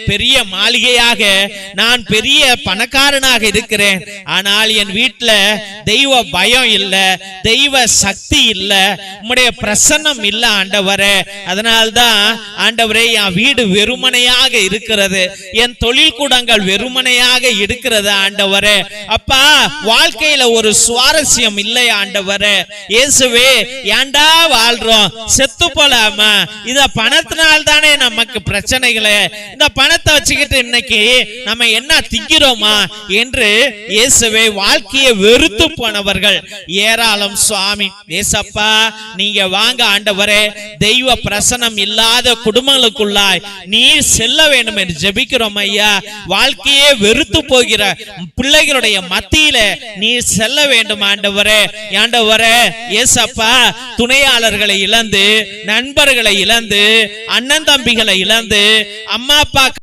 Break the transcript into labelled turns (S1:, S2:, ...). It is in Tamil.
S1: பெரிய மாளிகையாக நான் பெரிய பணக்காரனாக இருக்கிறேன், ஆனால் என் வீட்டுல தெய்வ பயம் இல்ல, தெய்வ சக்தி இல்ல, உம்முடைய பிரசன்னம் இல்ல ஆண்டவரே. அதனால்தான் ஆண்டவரே என் வீடு வெறுமனையாக இருக்கிறது, என் தொழில் கூடங்கள் வெறுமனையாக இருக்கிறது ஆண்டவரே. அப்பா, வாழ்க்கையில ஒரு சுவாரஸ்யம் இல்லை ஆண்டவரே. இயேசுவே, ஏண்டா வாழ்றோம், செத்து போலாமா? இத பணத்தினால் தானே நமக்கு பிரச்சனைகளே, இந்த பணத்தை வச்சுக்கிட்டு இன்னைக்கு நம்ம என்ன திங்கிறோமா என்று இயேசுவே வாழ்க்கையை வெறுத்து போனவர்கள் ஏராளம் சுவாமி. ஏசப்பா, நீங்க வாங்க ஆண்டவரே, தெய்வ பிரசனம் இல்லாத குடும்பங்களுக்குள்ளாய் நீர் செல்ல வேண்டும் என்று ஜெபிக்கிறோம் ஐயா. வாழ்க்கையே வெறுத்து போகிற பிள்ளைகளுடைய மத்தியில நீர் செல்ல வேண்டும் ஆண்டவரே. ஆண்டவரே ஏசப்பா, துணையாளர்களை இழந்து, நண்பர்களை இழந்து, அண்ணன் தம்பிகளை இழந்து, அம்மா அப்பா